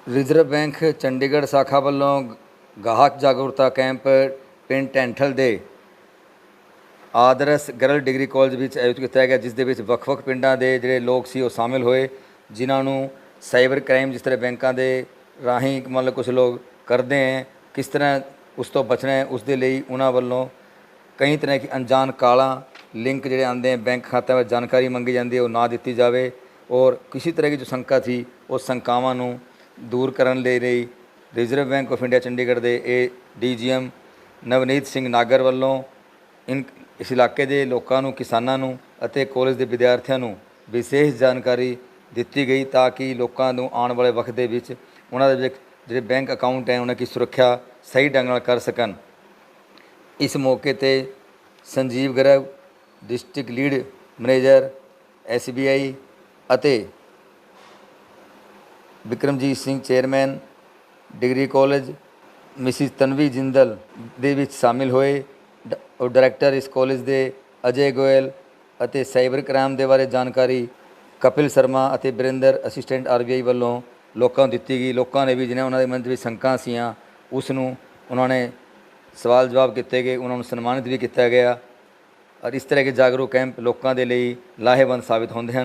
Reserve bank Chandigarh शाखा ਵੱਲੋਂ ਗਾਹਕ ਜਾਗਰੂਕਤਾ ਕੈਂਪ ਪਿੰਡ ਟੈਂਠਲ ਦੇ ਆਦਰਸ਼ ਗਰਲ ਡਿਗਰੀ ਕਾਲਜ ਵਿੱਚ ਆਯੋਜਿਤ ਕੀਤਾ ਗਿਆ, ਜਿਸ ਦੇ ਵਿੱਚ ਵੱਖ-ਵੱਖ ਪਿੰਡਾਂ ਦੇ ਜਿਹੜੇ ਲੋਕ ਸੀ ਉਹ ਸ਼ਾਮਿਲ ਹੋਏ, ਜਿਨ੍ਹਾਂ ਨੂੰ ਸਾਈਬਰ ਕ੍ਰਾਈਮ ਜਿਸ ਤਰ੍ਹਾਂ ਬੈਂਕਾਂ ਦੇ ਰਾਹੀਂ ਮਤਲਬ ਕੁਝ ਲੋਕ ਕਰਦੇ ਹੈ, ਕਿਸ ਤਰ੍ਹਾਂ ਉਸ ਤੋਂ ਬਚਣਾ ਹੈ, ਉਸ ਦੇ ਲਈ ਉਹਨਾਂ ਵੱਲੋਂ ਕਈ ਤਰ੍ਹਾਂ की अनजान ਕਾਲਾਂ लिंक ਜਿਹੜੇ आते हैं बैंक खाते में जानकारी मंगी जाती है वो ना दी जाए और किसी तरह की जो शंका थी उस शंकावां नूं दूर करने ले रही reserve bank of India Chandigarh के DGM नवनीत सिंह नागर वालों इस इलाके के लोगों नूं, किसानां नूं अते कॉलेज के विद्यार्थियों नूं विशेष जानकारी दी गई ताकि लोगों नूं आने वाले वक्त दे विच उन्हां दे जिहड़े बैंक अकाउंट हैं उन्हां की सुरक्षा सही ढंग नाल कर सकन। इस मौके ते Sanjeev Garg district lead manager SBI अते Vikramjit Singh chairman degree college Mrs Tanvi Jindal दे विच शामिल होए और डायरैक्टर इस कॉलेज के अजय गोयल अते साइबर क्राइम के बारे जानकारी कपिल शर्मा अते बिरेंद्र असिस्टेंट RBI वालों लोगों को दी गई। लोगों ने भी जिन्हें उन्होंने मन में शंका सियां उसनूं उन्होंने सवाल जवाब किए गए, उन्होंने सन्मानित भी किया गया और इस तरह के जागरूक कैंप लोगों के लिए लाहेवंद साबित होते हैं।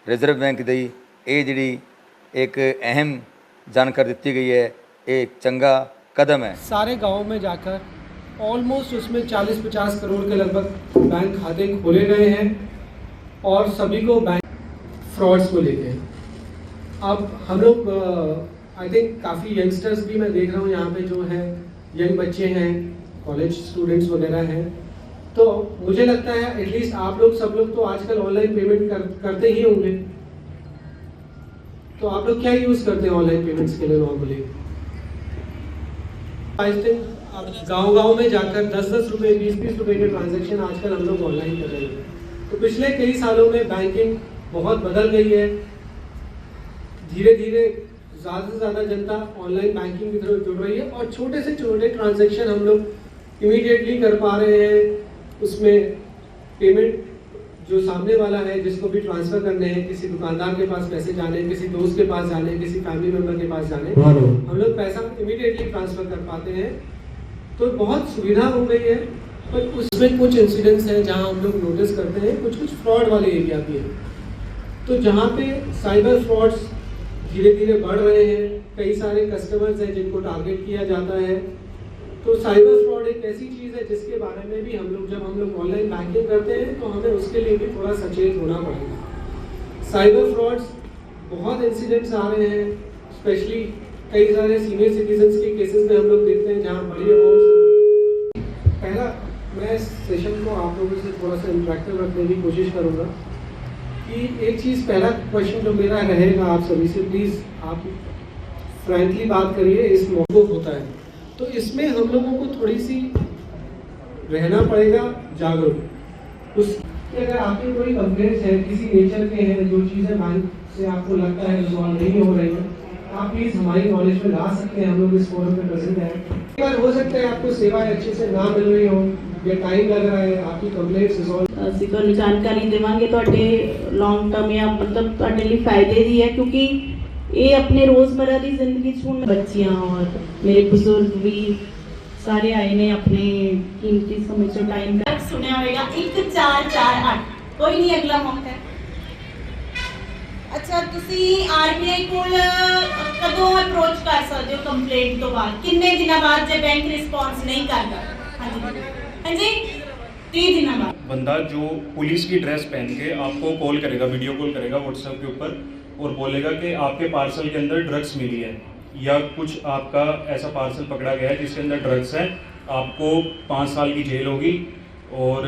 रिजर्व बैंक की ये जी एक अहम जानकारी दी गई है, एक चंगा कदम है। सारे गाँव में जाकर ऑलमोस्ट उसमें 40-50 करोड़ के लगभग बैंक खाते खोले गए हैं और सभी को बैंक फ्रॉड्स को लेके अब हम लोग आई थिंक काफ़ी यंगस्टर्स भी मैं देख रहा हूँ यहाँ पे जो है यंग बच्चे हैं, कॉलेज स्टूडेंट्स वगैरह हैं, तो मुझे लगता है एटलीस्ट आप लोग सब लोग तो आजकल ऑनलाइन पेमेंट करते ही होंगे। तो आप लोग क्या यूज़ करते हैं ऑनलाइन पेमेंट्स के लिए नॉर्मली? आई थिंक अब गाँव में जाकर 10-10 रुपये 20-20 रुपये के ट्रांजैक्शन आजकल हम लोग ऑनलाइन कर रहे हैं। तो पिछले कई सालों में बैंकिंग बहुत बदल गई है, धीरे धीरे ज़्यादा से ज़्यादा जनता ऑनलाइन बैंकिंग की तरफ जुड़ रही है और छोटे से छोटे ट्रांजैक्शन हम लोग इमीडिएटली कर पा रहे हैं। उसमें पेमेंट जो सामने वाला है जिसको भी ट्रांसफ़र करने हैं, किसी दुकानदार के पास पैसे जाने, किसी दोस्त के पास जाने, किसी फैमिली मेम्बर के पास जाने, हम लोग पैसा इमीडिएटली ट्रांसफ़र कर पाते हैं। तो बहुत सुविधा हो गई है, पर उसमें कुछ इंसिडेंट्स हैं जहाँ हम लोग नोटिस करते हैं कुछ फ्रॉड वाले एरिया भी हैं। तो जहाँ पे साइबर फ्रॉड्स धीरे धीरे बढ़ रहे हैं, कई सारे कस्टमर्स हैं जिनको टारगेट किया जाता है। तो साइबर फ्रॉड एक ऐसी चीज़ है जिसके बारे में भी जब हम लोग ऑनलाइन बैंकिंग करते हैं तो हमें उसके लिए भी थोड़ा सचेत होना पड़ेगा। साइबर फ्रॉड्स बहुत इंसिडेंट्स आ रहे हैं, स्पेशली कई सारे सीनियर सिटीजन्स के केसेस में हम लोग देखते हैं जहाँ बड़ी अमाउंट। पहला मैं इस सेशन को आप लोगों से थोड़ा सा इंटरेक्टिव रखने की कोशिश करूँगा कि एक चीज़, पहला क्वेश्चन जो मेरा रहेगा आप सभी से, प्लीज़ आप फ्रैंकली बात करिए, इस मौके होता है तो इसमें हम लोगों को थोड़ी सी रहना पड़ेगा जागरूक। उसके अगर आपके कोई कंप्लेंट्स हैं किसी नेचर के हैं, जो चीज़ें बैंक से आपको लगता है रिजॉल्व नहीं हो रही है, आप प्लीज़ हमारी नॉलेज में ला सकते हैं। हम लोग इस फोरम पे प्रेजेंट हैं। एक बार हो सकता है आपको सेवाएं अच्छे से ना मिल रही हो या टाइम लग रहा है, आपकी कंप्लेंट्स रिजॉल्व ਅਸੀਂ ਤੁਹਾਨੂੰ ਜਾਣਕਾਰੀ ਦੇਵਾਂਗੇ ਤੁਹਾਡੇ ਲੌਂਗ ਟਰਮ ਜਾਂ ਮਤਲਬ ਤੁਹਾਡੇ ਲਈ ਫਾਇਦੇ ਦੀ ਹੈ, ਕਿਉਂਕਿ ਇਹ ਆਪਣੇ ਰੋਜ਼ਮर्रा ਦੀ ਜ਼ਿੰਦਗੀ 'ਚ ਹੁਣ ਬੱਚੀਆਂ ਔਰ ਮੇਰੇ ਬਜ਼ੁਰਗ ਵੀ ਸਾਰੇ ਆਏ ਨੇ ਆਪਣੇ ਕੀਮਤੀ ਸਮੇਂ 'ਚੋਂ ਟਾਈਮ ਸੁਣਿਆ ਹੋਵੇਗਾ 1448 ਕੋਈ ਨਹੀਂ ਅਗਲਾ ਮੌਕਾ। ਅੱਛਾ, ਤੁਸੀਂ RBI ਕੋਲ ਕਦੋਂ ਅਪਰੋਚ ਕਰ ਸਕਦੇ ਹੋ ਕੰਪਲੇਂਟ ਤੋਂ ਬਾਅਦ? ਕਿੰਨੇ ਦਿਨਾਂ ਬਾਅਦ ਜੇ ਬੈਂਕ ਰਿਸਪੌਂਸ ਨਹੀਂ ਕਰਦਾ? ਹਾਂਜੀ 30 दिनों बाद। बंदा जो पुलिस की ड्रेस पहन के आपको कॉल करेगा, वीडियो कॉल करेगा व्हाट्सएप के ऊपर और बोलेगा कि आपके पार्सल के अंदर ड्रग्स मिली है या कुछ आपका ऐसा पार्सल पकड़ा गया है जिसके अंदर ड्रग्स है, आपको 5 साल की जेल होगी। और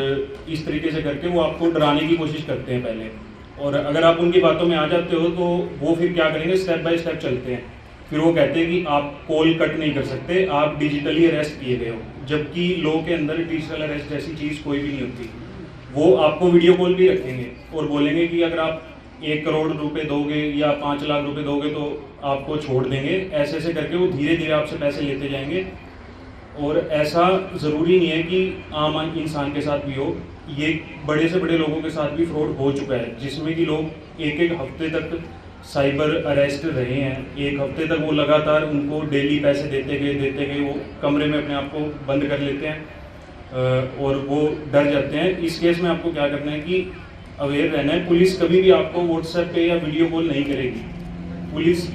इस तरीके से करके वो आपको डराने की कोशिश करते हैं पहले, और अगर आप उनकी बातों में आ जाते हो तो वो फिर क्या करेंगे, स्टेप बाय स्टेप चलते हैं। फिर वो कहते हैं कि आप कॉल कट नहीं कर सकते, आप डिजिटली अरेस्ट किए गए हो, जबकि लॉ के अंदर डिजिटल अरेस्ट जैसी चीज़ कोई भी नहीं होती। वो आपको वीडियो कॉल भी रखेंगे और बोलेंगे कि अगर आप 1 करोड़ रुपए दोगे या 5 लाख रुपए दोगे तो आपको छोड़ देंगे। ऐसे ऐसे करके वो धीरे धीरे आपसे पैसे लेते जाएंगे। और ऐसा ज़रूरी नहीं है कि आम इंसान के साथ भी हो, ये बड़े से बड़े लोगों के साथ भी फ्रॉड हो चुका है, जिसमें कि लोग एक हफ्ते तक साइबर अरेस्ट रहे हैं। 1 हफ्ते तक वो लगातार उनको डेली पैसे देते गए वो कमरे में अपने आप को बंद कर लेते हैं और वो डर जाते हैं। इस केस में आपको क्या करना है कि अवेयर रहना है। पुलिस कभी भी आपको व्हाट्सएप पे या वीडियो कॉल नहीं करेगी। पुलिस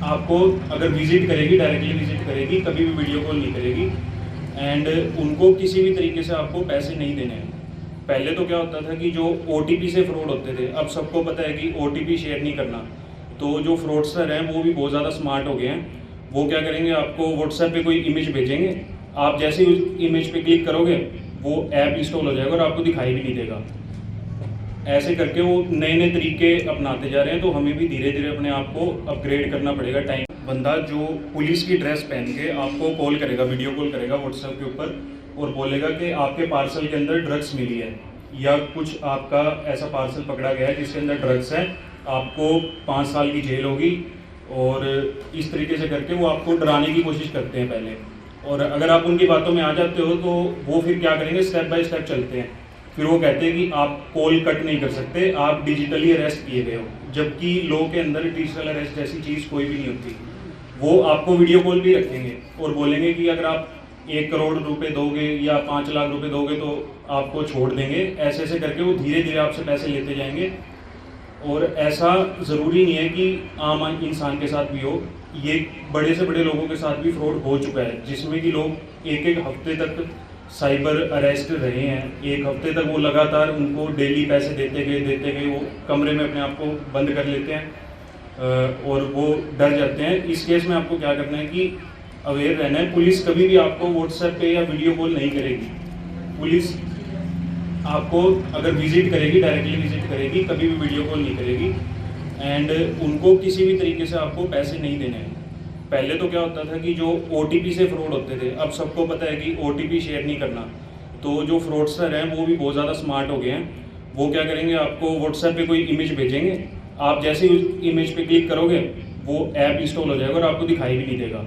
आपको अगर विजिट करेगी, डायरेक्टली विजिट करेगी, कभी भी वीडियो कॉल नहीं करेगी। एंड उनको किसी भी तरीके से आपको पैसे नहीं देने हैं। पहले तो क्या होता था कि जो OTP से फ्रॉड होते थे, अब सबको पता है कि OTP शेयर नहीं करना। तो जो फ्रॉडस्टर हैं वो भी बहुत ज़्यादा स्मार्ट हो गए हैं। वो क्या करेंगे, आपको व्हाट्सएप पे कोई इमेज भेजेंगे, आप जैसे ही उस इमेज पे क्लिक करोगे वो ऐप इंस्टॉल हो जाएगा और आपको दिखाई भी नहीं देगा। ऐसे करके वो नए नए तरीके अपनाते जा रहे हैं। तो हमें भी धीरे धीरे अपने आप को अपग्रेड करना पड़ेगा। टाइम बंदा जो पुलिस की ड्रेस पहन के आपको कॉल करेगा, वीडियो कॉल करेगा व्हाट्सएप के ऊपर और बोलेगा कि आपके पार्सल के अंदर ड्रग्स मिली है या कुछ आपका ऐसा पार्सल पकड़ा गया है जिसके अंदर ड्रग्स है, आपको 5 साल की जेल होगी। और इस तरीके से करके वो आपको डराने की कोशिश करते हैं पहले। और अगर आप उनकी बातों में आ जाते हो तो वो फिर क्या करेंगे, स्टेप बाय स्टेप चलते हैं। फिर वो कहते हैं कि आप कॉल कट नहीं कर सकते, आप डिजिटली अरेस्ट किए गए हो। जबकि लॉ के अंदर डिजिटल अरेस्ट जैसी चीज़ कोई भी नहीं होती। वो आपको वीडियो कॉल भी रखेंगे और बोलेंगे कि अगर आप 1 करोड़ रुपए दोगे या 5 लाख रुपए दोगे तो आपको छोड़ देंगे। ऐसे ऐसे करके वो धीरे धीरे आपसे पैसे लेते जाएंगे। और ऐसा ज़रूरी नहीं है कि आम इंसान के साथ भी हो, ये बड़े से बड़े लोगों के साथ भी फ्रॉड हो चुका है, जिसमें कि लोग 1-1 हफ्ते तक साइबर अरेस्ट रहे हैं। 1 हफ्ते तक वो लगातार उनको डेली पैसे देते गए वो कमरे में अपने आप को बंद कर लेते हैं और वो डर जाते हैं। इस केस में आपको क्या करना है कि अवेयर रहना है। पुलिस कभी भी आपको व्हाट्सएप पे या वीडियो कॉल नहीं करेगी। पुलिस आपको अगर विजिट करेगी, डायरेक्टली विजिट करेगी, कभी भी वीडियो कॉल नहीं करेगी। एंड उनको किसी भी तरीके से आपको पैसे नहीं देने हैं। पहले तो क्या होता था कि जो OTP से फ्रॉड होते थे, अब सबको पता है कि OTP शेयर नहीं करना। तो जो फ्रॉडस्टर हैं वो भी बहुत ज़्यादा स्मार्ट हो गए हैं। वो क्या करेंगे, आपको व्हाट्सएप पे कोई इमेज भेजेंगे, आप जैसे ही उस इमेज पे क्लिक करोगे वो ऐप इंस्टॉल हो जाएगा और आपको दिखाई भी नहीं देगा।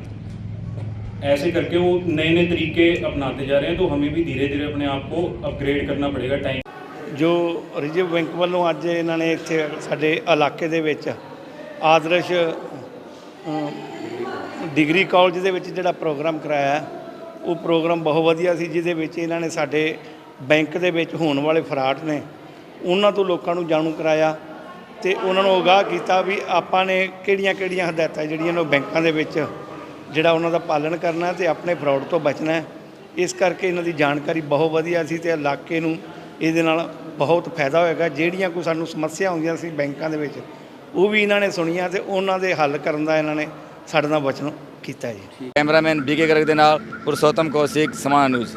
ऐसे करके वो नए नए तरीके अपनाते जा रहे हैं। तो हमें भी धीरे धीरे अपने आप को अपग्रेड करना पड़ेगा। टाइम जो रिजर्व बैंक ਵੱਲੋਂ ਅੱਜ ਇਹਨਾਂ ਨੇ ਇੱਥੇ ਸਾਡੇ ਇਲਾਕੇ ਦੇ ਵਿੱਚ ਆਦਰਸ਼ ਡਿਗਰੀ ਕਾਲਜ ਦੇ ਵਿੱਚ ਜਿਹੜਾ ਪ੍ਰੋਗਰਾਮ ਕਰਾਇਆ, ਉਹ ਪ੍ਰੋਗਰਾਮ ਬਹੁਤ ਵਧੀਆ ਸੀ, ਜਿਹਦੇ ਵਿੱਚ ਇਹਨਾਂ ਨੇ ਸਾਡੇ ਬੈਂਕ ਦੇ ਵਿੱਚ ਹੋਣ ਵਾਲੇ ਫਰਾਡ ਨੇ ਉਹਨਾਂ ਤੋਂ ਲੋਕਾਂ ਨੂੰ ਜਾਣੂ ਕਰਾਇਆ ਤੇ ਉਹਨਾਂ ਨੂੰ ਅਗਾਹ ਕੀਤਾ ਵੀ ਆਪਾਂ ਨੇ ਕਿਹੜੀਆਂ ਹਦਾਇਤਾਂ ਜਿਹੜੀਆਂ ਨੇ ਬੈਂਕਾਂ ਦੇ ਵਿੱਚ ਜਿਹੜਾ ਉਹਨਾਂ ਦਾ ਪਾਲਣ ਕਰਨਾ ਤੇ ਆਪਣੇ ਫਰਾਡ ਤੋਂ ਬਚਣਾ। ਇਸ ਕਰਕੇ ਇਹਨਾਂ ਦੀ ਜਾਣਕਾਰੀ ਬਹੁਤ ਵਧੀਆ ਸੀ ਤੇ ਇਲਾਕੇ ਨੂੰ ਇਹਦੇ ਨਾਲ ਬਹੁਤ ਫਾਇਦਾ ਹੋਏਗਾ। ਜਿਹੜੀਆਂ ਕੋਈ ਸਾਨੂੰ ਸਮੱਸਿਆ ਆਉਂਦੀਆਂ ਸੀ ਬੈਂਕਾਂ ਦੇ ਵਿੱਚ, ਉਹ ਵੀ ਇਹਨਾਂ ਨੇ ਸੁਣੀਆਂ ਤੇ ਉਹਨਾਂ ਦੇ ਹੱਲ ਕਰਨ ਦਾ ਇਹਨਾਂ ਨੇ ਸਾਡੇ ਨਾਲ ਵਚਨ ਕੀਤਾ ਜੀ। ਕੈਮਰਾਮੈਨ BK ਗਰਗ ਦੇ ਨਾਲ ਪੁਰਸ਼ੋਤਮ ਕੌਸ਼ਿਕ, ਸਮਾਣਾ ਨਿਊਜ਼।